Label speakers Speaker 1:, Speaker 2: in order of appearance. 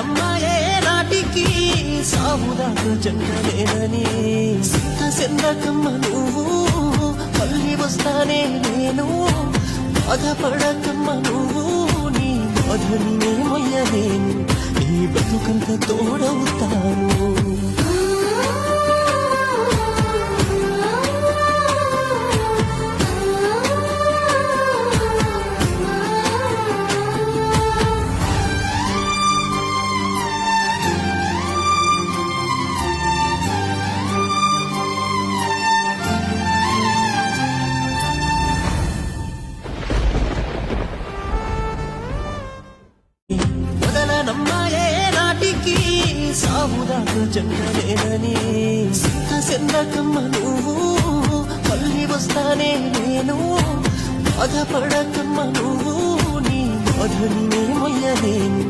Speaker 1: నమ్మాయే నాటికి సాగుదాకా జంటలేనని సిద్ధ సెందకమ్మ నువ్వు మళ్ళీ వస్తానే నేను బాధపడకమ్మ నువ్వు నీ బాధని మొయ్యలేను ఈ బతుకంత తోడవుతాను నమ్మాయే నాటికి సాగుదాకా జంటలేనని సిద్ధ సెందకమ్మ నువ్వు మళ్ళీ వస్తానే నేను బాధపడకమ్మ నువ్వు నీ బాధని మొయ్యలేను